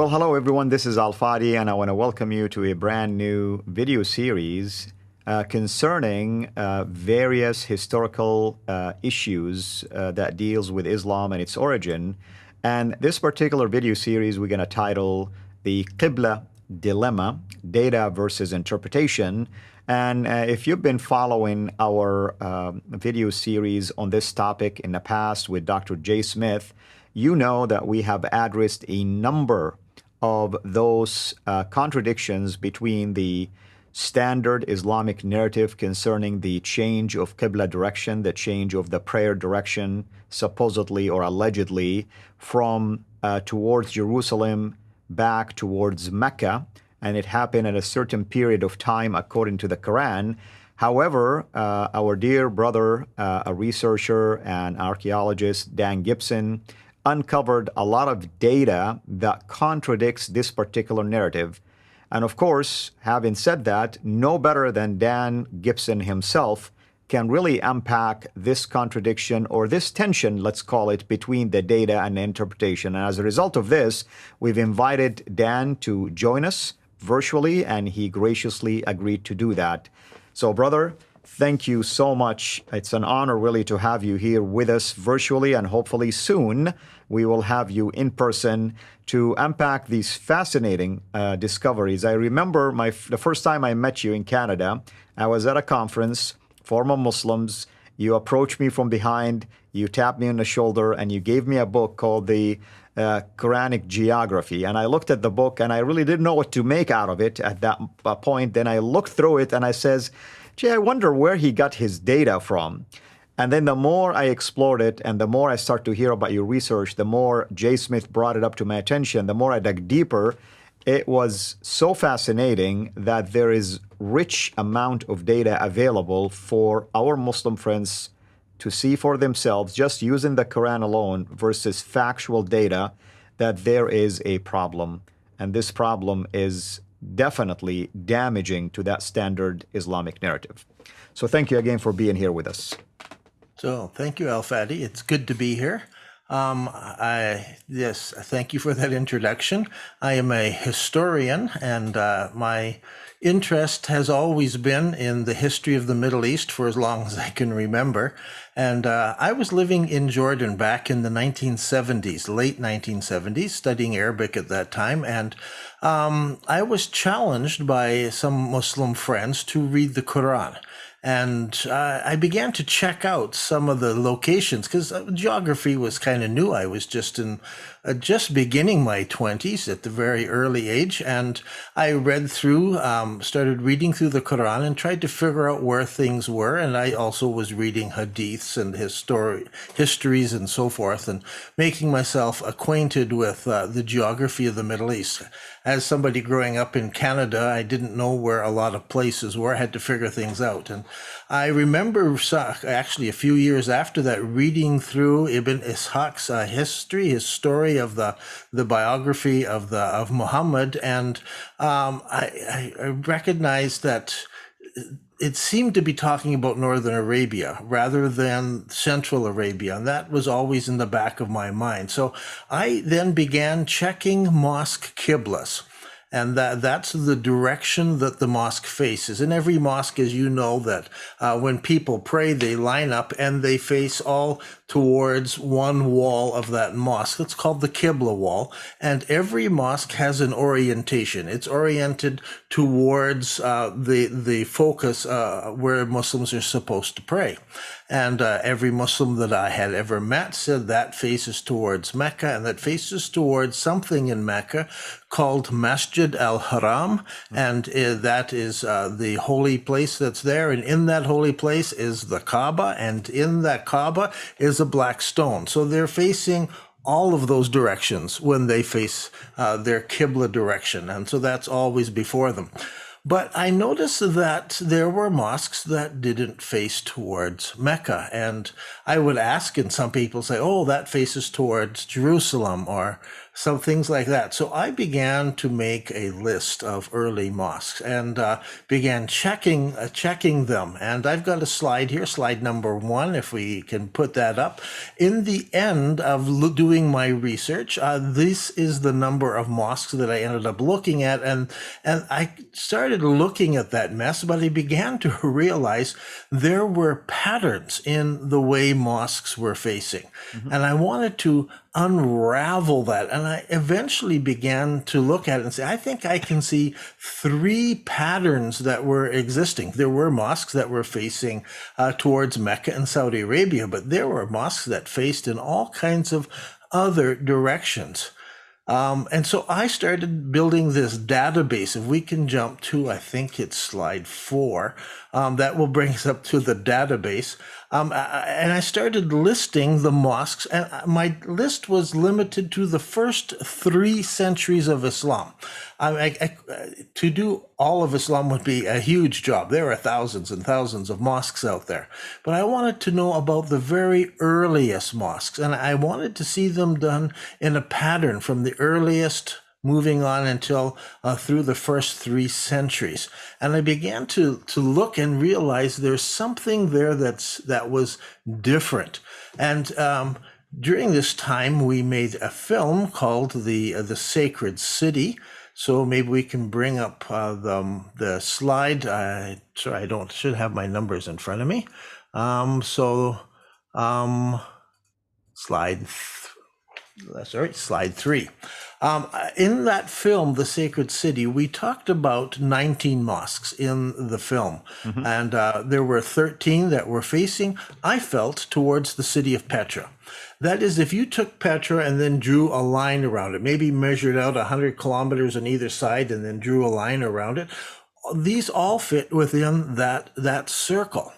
Well, hello everyone. This is Fadi, and I want to welcome you to a brand new video series concerning various historical issues that deals with Islam and its origin. And this particular video series we're going to title the Qibla Dilemma: Data versus Interpretation. And if you've been following our video series on this topic in the past with Dr. J. Smith, you know that we have addressed a number of those contradictions between the standard Islamic narrative concerning the change of Qibla direction, the change of the prayer direction, supposedly or allegedly, from towards Jerusalem back towards Mecca, and it happened at a certain period of time according to the Quran. However, our dear brother, a researcher and archaeologist, Dan Gibson, uncovered a lot of data that contradicts this particular narrative. And of course, having said that, no better than Dan Gibson himself can really unpack this contradiction, or this tension, let's call it, between the data and the interpretation. And as a result of this, we've invited Dan to join us virtually, and he graciously agreed to do that. So, brother, thank you so much. It's an honor really to have you here with us virtually, and hopefully soon we will have you in person to unpack these fascinating discoveries. I remember the first time I met you in Canada, I was at a conference for Muslims. You approached me from behind, you tapped me on the shoulder, and you gave me a book called the Quranic Geography. And I looked at the book and I really didn't know what to make out of it at that point. Then I looked through it and I says, gee, I wonder where he got his data from. And then the more I explored it and the more I start to hear about your research, the more Jay Smith brought it up to my attention, the more I dug deeper. It was so fascinating that there is rich amount of data available for our Muslim friends to see for themselves, just using the Quran alone versus factual data, that there is a problem. And this problem is definitely damaging to that standard Islamic narrative. So thank you again for being here with us. So thank you, Al-Fadi. It's good to be here. Yes, thank you for that introduction. I am a historian, and my interest has always been in the history of the Middle East for as long as I can remember. And I was living in Jordan back in the 1970s, late 1970s, studying Arabic at that time. And I was challenged by some Muslim friends to read the Quran. And I began to check out some of the locations because geography was kind of new. I was just beginning my 20s at the very early age. And I read through, started reading through the Quran and tried to figure out where things were. And I also was reading hadiths and histories and so forth, and making myself acquainted with the geography of the Middle East. As somebody growing up in Canada, I didn't know where a lot of places were. I had to figure things out. And I remember actually a few years after that reading through Ibn Ishaq's his story of the biography of Muhammad, and I recognized that it seemed to be talking about Northern Arabia rather than Central Arabia, and that was always in the back of my mind. So I then began checking mosque Qiblas, and that's the direction that the mosque faces. In every mosque, as you know, that when people pray, they line up and they face all towards one wall of that mosque. It's called the Qibla Wall, and every mosque has an orientation. It's oriented towards the focus where Muslims are supposed to pray. And every Muslim that I had ever met said that faces towards Mecca, and that faces towards something in Mecca called Masjid al-Haram, and that is the holy place that's there. And in that holy place is the Kaaba, and in that Kaaba is a black stone. So they're facing all of those directions when they face their Qibla direction, and so that's always before them. But I noticed that there were mosques that didn't face towards Mecca. And I would ask, and some people say, oh, that faces towards Jerusalem or some things like that. So I began to make a list of early mosques and began checking them. And I've got a slide here, slide number 1, if we can put that up. In the end of doing my research, this is the number of mosques that I ended up looking at. And I started looking at that mess, but I began to realize there were patterns in the way mosques were facing. And I wanted to unravel that. And I eventually began to look at it and say, I think I can see 3 patterns that were existing. There were mosques that were facing towards Mecca and Saudi Arabia, but there were mosques that faced in all kinds of other directions. And so I started building this database. If we can jump to, I think it's slide 4, that will bring us up to the database. And I started listing the mosques, and my list was limited to the first 3 centuries of Islam. To do all of Islam would be a huge job. There are thousands and thousands of mosques out there. But I wanted to know about the very earliest mosques, and I wanted to see them done in a pattern from the earliest moving on until through the first 3 centuries. And I began to look and realize there's something there that was different. And during this time, we made a film called The Sacred City. So maybe we can bring up the slide. Sorry, I should have my numbers in front of me. Slide 3. In that film, The Sacred City, we talked about 19 mosques in the film. And there were 13 that were facing, I felt, towards the city of Petra. That is, if you took Petra and then drew a line around it, maybe measured out 100 kilometers on either side and then drew a line around it, these all fit within that circle.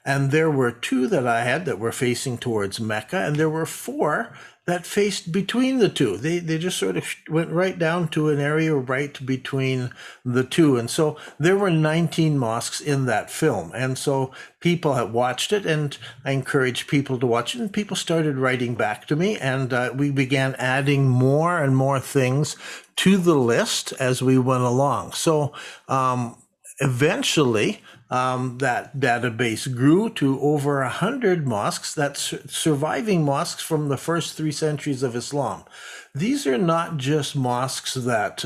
And there were 2 that I had that were facing towards Mecca, and there were 4 that faced between the 2. They just sort of went right down to an area right between the 2. And so there were 19 mosques in that film. And so people had watched it, and I encouraged people to watch it, and people started writing back to me, and we began adding more and more things to the list as we went along. So eventually, that database grew to over 100 mosques, that's surviving mosques from the first 3 centuries of Islam. These are not just mosques that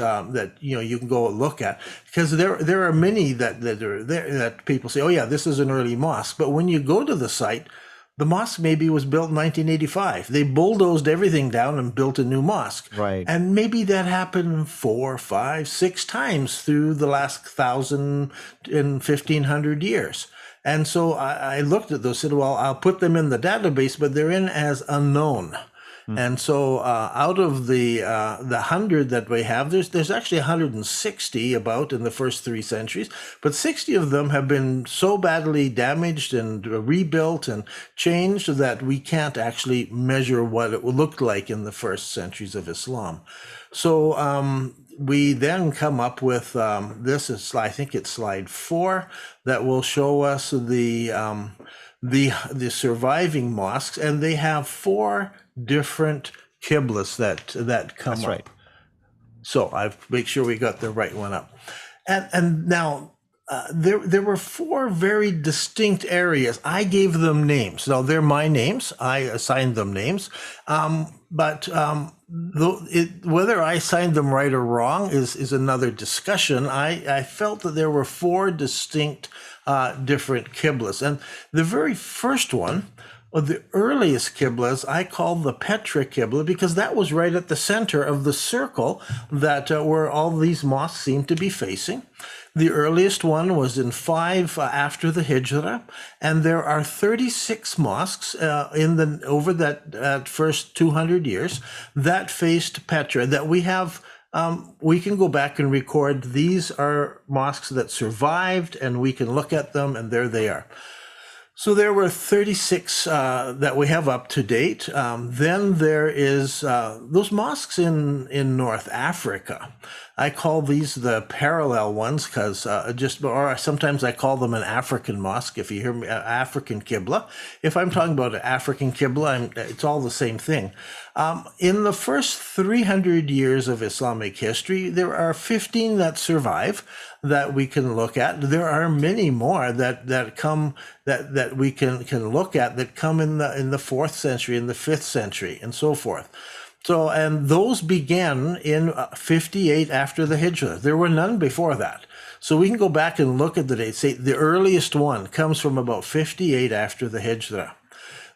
you can go look at, because there are many that are there that people say, oh yeah, this is an early mosque. But when you go to the site, the mosque maybe was built in 1985. They bulldozed everything down and built a new mosque. Right. And maybe that happened 4, 5, 6 times through the last 1,000 and 1,500 years. And so I looked at those, said, well, I'll put them in the database, but they're in as unknown. And so out of the 100 that we have, there's actually 160 about in the first 3 centuries, but 60 of them have been so badly damaged and rebuilt and changed that we can't actually measure what it looked like in the first centuries of Islam. So we then come up with this is, I think it's slide 4, that will show us the surviving mosques, and they have 4 different Qiblas that come That's up. right. So I make sure we got the right one up. And now there were 4 very distinct areas. I gave them names. Now they're my names. I assigned them names. But whether I assigned them right or wrong is another discussion. I felt that there were 4 distinct different Qiblas. And the very first one, or the earliest Qiblas, I call the Petra Qibla, because that was right at the center of the circle that where all these mosques seem to be facing. The earliest one was in 5 after the Hijra, and there are 36 mosques over that first 200 years that faced Petra that we have. We can go back and record. These are mosques that survived, and we can look at them, and there they are. So there were 36 that we have up to date. Then there is those mosques in North Africa. I call these the parallel ones because or sometimes I call them an African mosque. If you hear me, African Qibla. If I'm talking about an African Qibla, it's all the same thing. In the first 300 years of Islamic history, there are 15 that survive that we can look at. There are many more that come that we can look at that come in the 4th century, in the 5th century, and so forth. So, and those began in 58 after the Hijrah. There were none before that. So we can go back and look at the dates. Say the earliest one comes from about 58 after the Hijrah.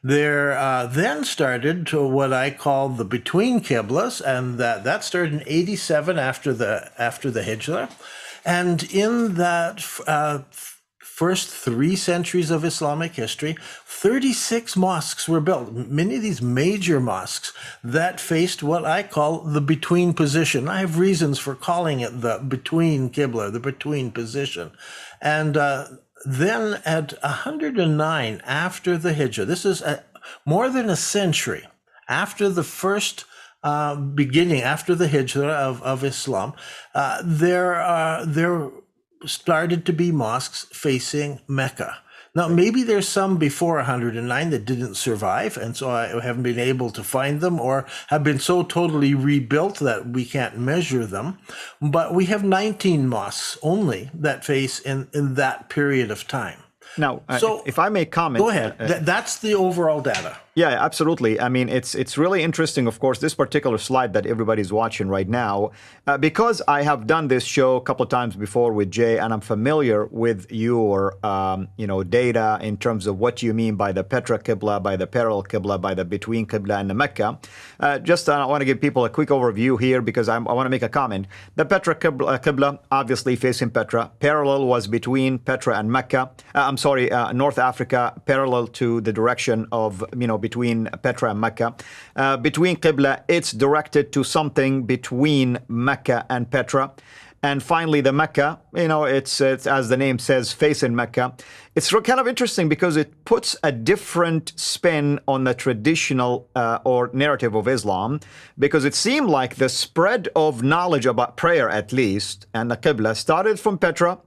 There then started to what I call the between Qiblas, and that started in 87 after the Hijrah. And in that first 3 centuries of Islamic history, 36 mosques were built, many of these major mosques that faced what I call the between position. I have reasons for calling it the between Qibla, the between position. And then at 109 after the Hijrah, this is more than a century after the first beginning, after the Hijrah of Islam, there started to be mosques facing Mecca. Now, maybe there's some before 109 that didn't survive, and so I haven't been able to find them or have been so totally rebuilt that we can't measure them. But we have 19 mosques only that face in that period of time. Now, so, if I may comment. Go ahead. That's the overall data. Yeah, absolutely. I mean, it's really interesting, of course, this particular slide that everybody's watching right now, because I have done this show a couple of times before with Jay, and I'm familiar with your, data in terms of what you mean by the Petra Qibla, by the parallel Qibla, by the between Qibla and the Mecca. I want to give people a quick overview here because I want to make a comment. The Petra Qibla, obviously facing Petra. Parallel was between Petra and Mecca. North Africa, parallel to the direction of, between Petra and Mecca. Between Qibla, it's directed to something between Mecca and Petra. And finally, the Mecca, it's as the name says, facing Mecca. It's kind of interesting because it puts a different spin on the traditional or narrative of Islam, because it seemed like the spread of knowledge about prayer, at least, and the Qibla started from Petra,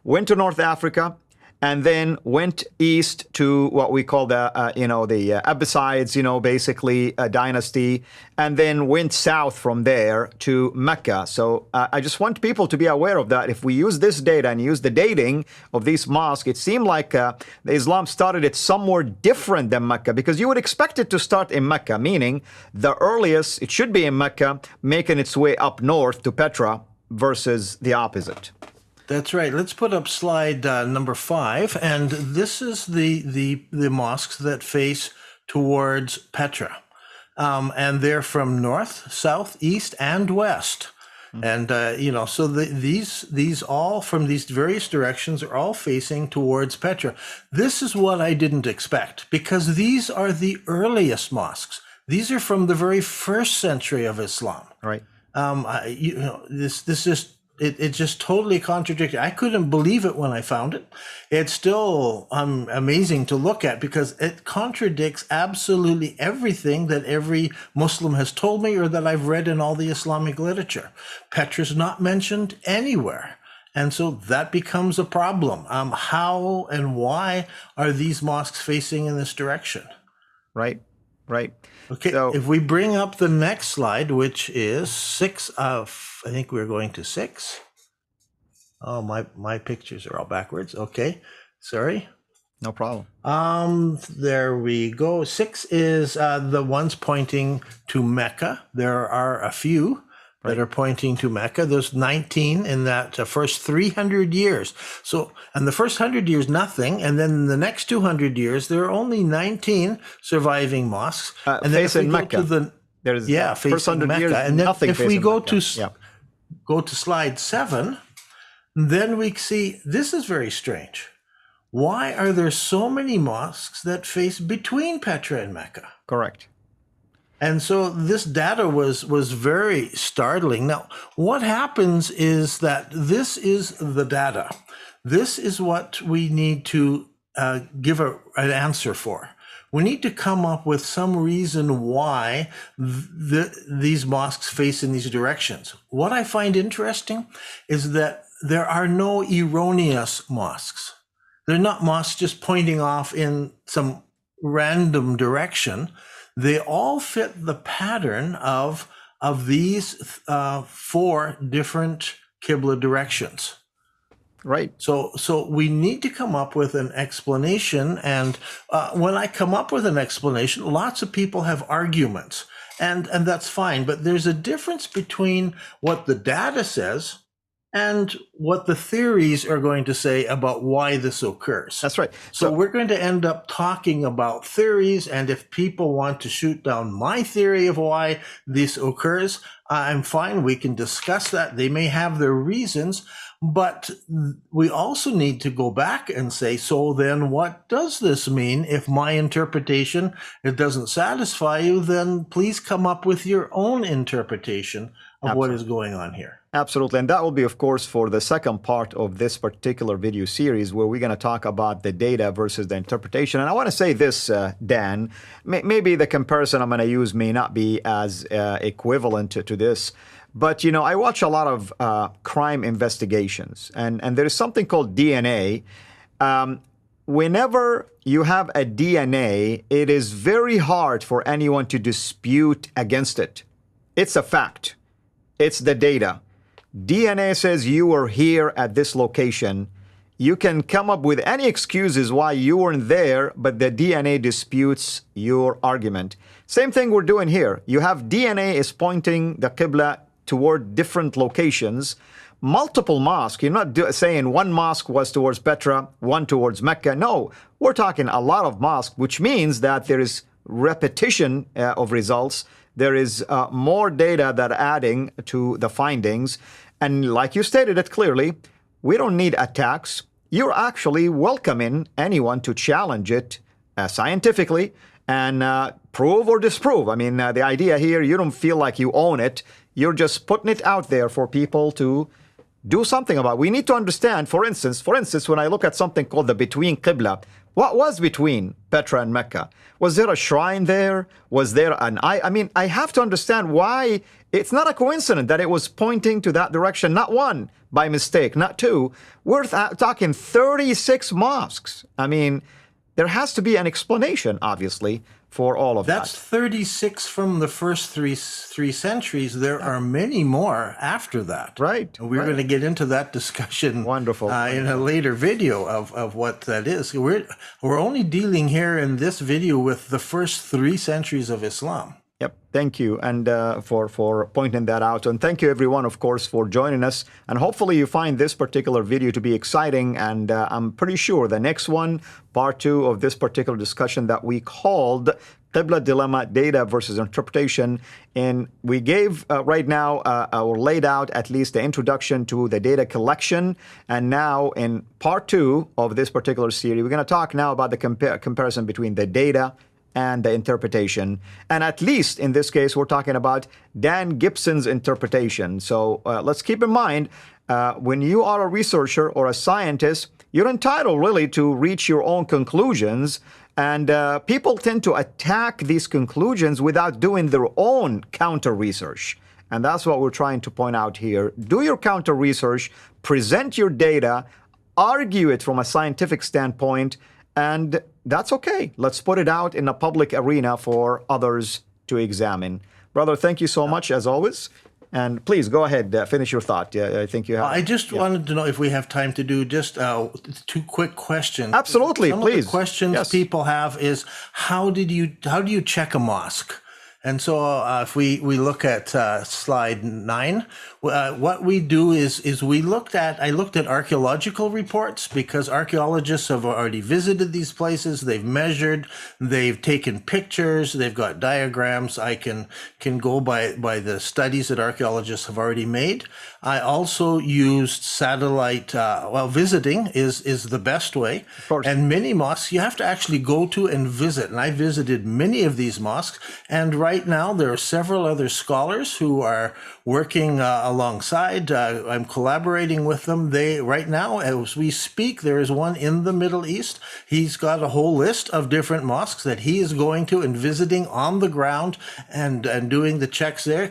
went to North Africa, and then went east to what we call the Abbasides, basically a dynasty, and then went south from there to Mecca. So I just want people to be aware of that. If we use this data and use the dating of these mosques, it seemed like the Islam started it somewhere different than Mecca, because you would expect it to start in Mecca, meaning the earliest, it should be in Mecca, making its way up north to Petra versus the opposite. That's right. Let's put up slide number 5, and this is the mosques that face towards Petra, and they're from north, south, east, and west, and so these all from these various directions are all facing towards Petra. This is what I didn't expect, because these are the earliest mosques. These are from the very first century of Islam. Right. It just totally contradicted. I couldn't believe it when I found it. It's still amazing to look at, because it contradicts absolutely everything that every Muslim has told me or that I've read in all the Islamic literature. Petra's not mentioned anywhere. And so that becomes a problem. How and why are these mosques facing in this direction? Right. Okay, so if we bring up the next slide, which is 6 of, I think we're going to 6. Oh, my pictures are all backwards. Okay, sorry. No problem. There we go. 6 is the ones pointing to Mecca. There are a few that are pointing to Mecca. There's 19 in that first 300 years. So, and the first 100 years, nothing. And then in the next 200 years, there are only 19 surviving mosques. And then facing Mecca. Facing first 100 Mecca. years, and then if we go to slide 7, then we see this is very strange. Why are there so many mosques that face between Petra and Mecca? Correct. And so this data was very startling. Now, what happens is that this is the data. This is what we need to give an answer for. we need to come up with some reason why these mosques face in these directions. What I find interesting is that there are no erroneous mosques. They're not mosques just pointing off in some random direction. They all fit the pattern of these four different Qibla directions. Right. So we need to come up with an explanation. And when I come up with an explanation, lots of people have arguments, and that's fine. But there's a difference between what the data says and what the theories are going to say about why this occurs. That's right. So we're going to end up talking about theories, and if people want to shoot down my theory of why this occurs, I'm fine. We can discuss that. They may have their reasons, but we also need to go back and say, so then what does this mean? If my interpretation, it doesn't satisfy you, then please come up with your own interpretation of what is going on here. Absolutely. And that will be, of course, for the second part of this particular video series, where we're going to talk about the data versus the interpretation. And I want to say this, Dan, maybe the comparison I'm going to use may not be as equivalent to this. But, you know, I watch a lot of crime investigations, and there is something called DNA. Whenever you have a DNA, it is very hard for anyone to dispute against it. It's a fact. It's the data. DNA says you were here at this location. You can come up with any excuses why you weren't there, but the DNA disputes your argument. Same thing we're doing here. You have DNA is pointing the Qibla toward different locations, multiple mosques. You're not saying one mosque was towards Petra, one towards Mecca. No, we're talking a lot of mosques, which means that there is repetition of results. There is more data that are adding to the findings. And like you stated it clearly, we don't need attacks. You're actually welcoming anyone to challenge it scientifically and prove or disprove. I mean, the idea here, you don't feel like you own it. You're just putting it out there for people to do something about. We need to understand, for instance, when I look at something called the Between Qibla, what was between Petra and Mecca? Was there a shrine there? Was there an eye? I mean, I have to understand why. It's not a coincidence that it was pointing to that direction, not one by mistake, not two. We're talking 36 mosques. I mean, there has to be an explanation, obviously, for all of that. That's 36 from the first three centuries. There are many more after that. Right. And we're going to get into that discussion Wonderful. In a later video of what that is. We're only dealing here in this video with the first 3 centuries of Islam. Yep. Thank you, and for pointing that out. And thank you, everyone, of course, for joining us. And hopefully you find this particular video to be exciting. And I'm pretty sure the next one, part 2 of this particular discussion that we called Qibla Dilemma, Data versus Interpretation. And we gave right now, or laid out at least the introduction to the data collection. And now in part 2 of this particular series, we're going to talk now about the comparison between the data and the interpretation. And at least in this case, we're talking about Dan Gibson's interpretation. So let's keep in mind, when you are a researcher or a scientist, you're entitled really to reach your own conclusions. And people tend to attack these conclusions without doing their own counter research. And that's what we're trying to point out here. Do your counter research, present your data, argue it from a scientific standpoint, and that's okay. Let's put it out in a public arena for others to examine. Brother, thank you so much, as always. And please, go ahead, finish your thought. Yeah, I think you have... I just wanted to know if we have time to do just 2 quick questions. Absolutely, Some please. Of the questions people have is, how do you check a mosque? And so if we look at slide 9, what we do is I looked at archaeological reports, because archaeologists have already visited these places. They've measured, they've taken pictures, they've got diagrams. I can go by the studies that archaeologists have already made. I also used satellite, visiting is the best way. Of course. And many mosques you have to actually go to and visit. And I visited many of these mosques. And right now there are several other scholars who are working alongside. I'm collaborating with them. Right now, as we speak, there is one in the Middle East. He's got a whole list of different mosques that he is going to and visiting on the ground and doing the checks there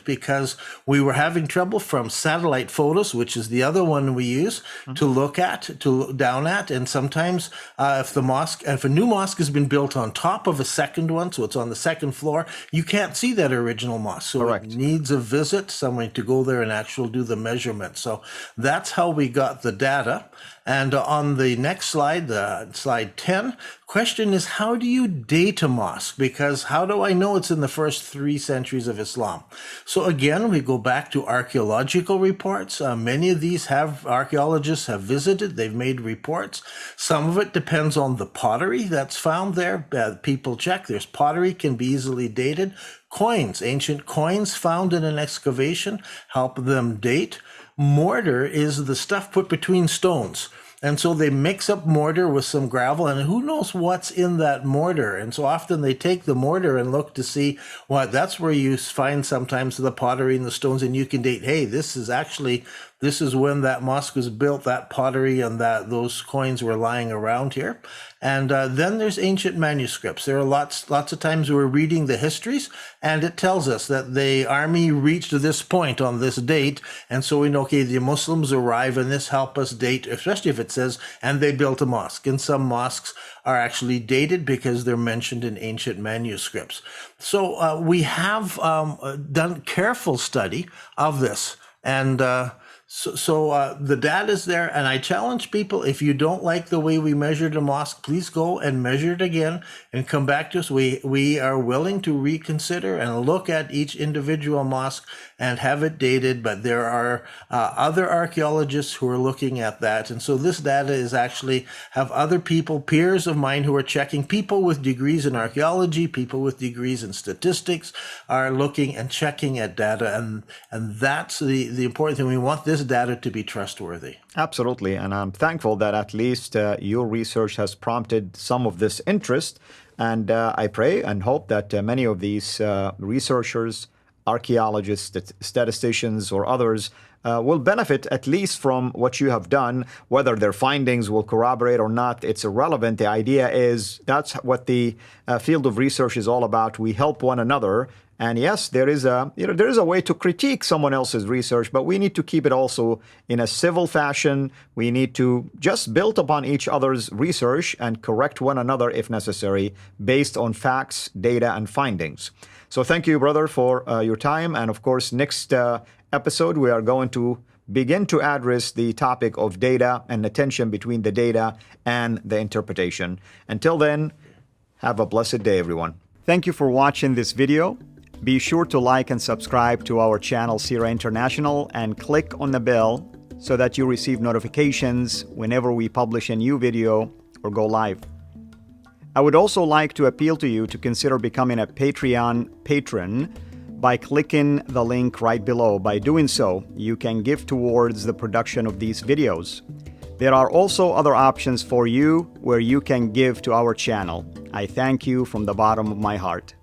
because we were having trouble from satellite photos, which is the other one we use to look down at. And sometimes if a new mosque has been built on top of a second one, so it's on the second floor, you can't see that original mosque. So Correct. It needs a visit, someone to go there and actually do the measurement. So that's how we got the data. And on the next slide, slide 10, question is, how do you date a mosque? Because how do I know it's in the first 3 centuries of Islam? So again, we go back to archaeological reports. Many of these archaeologists have visited, they've made reports. Some of it depends on the pottery that's found there. People check, there's pottery, can be easily dated. Coins, ancient coins found in an excavation, help them date. Mortar is the stuff put between stones. And so they mix up mortar with some gravel, and who knows what's in that mortar. And so often they take the mortar and look to see what, that's where you find sometimes the pottery and the stones, and you can date, hey, this is when that mosque was built, that pottery and those coins were lying around here. And then there's ancient manuscripts. There are lots of times we're reading the histories, and it tells us that the army reached this point on this date. And so we know, okay, the Muslims arrive, and this help us date, especially if it says, and they built a mosque. And some mosques are actually dated because they're mentioned in ancient manuscripts. So we have done careful study of this. And So the data is there, and I challenge people, if you don't like the way we measured a mosque, please go and measure it again and come back to us. We are willing to reconsider and look at each individual mosque and have it dated, but there are other archaeologists who are looking at that. And so this data is actually have other people, peers of mine, who are checking. People with degrees in archaeology, people with degrees in statistics are looking and checking at data. And that's the important thing. We want this data to be trustworthy. Absolutely. And I'm thankful that at least your research has prompted some of this interest. And I pray and hope that many of these researchers, archaeologists, statisticians, or others will benefit at least from what you have done. Whether their findings will corroborate or not, it's irrelevant. The idea is that's what the field of research is all about. We help one another. And yes, there is a way to critique someone else's research, but we need to keep it also in a civil fashion. We need to just build upon each other's research and correct one another if necessary, based on facts, data, and findings. So thank you, brother, for your time. And of course, next episode, we are going to begin to address the topic of data and the tension between the data and the interpretation. Until then, have a blessed day, everyone. Thank you for watching this video. Be sure to like and subscribe to our channel, CIRA International, and click on the bell so that you receive notifications whenever we publish a new video or go live. I would also like to appeal to you to consider becoming a Patreon patron by clicking the link right below. By doing so, you can give towards the production of these videos. There are also other options for you where you can give to our channel. I thank you from the bottom of my heart.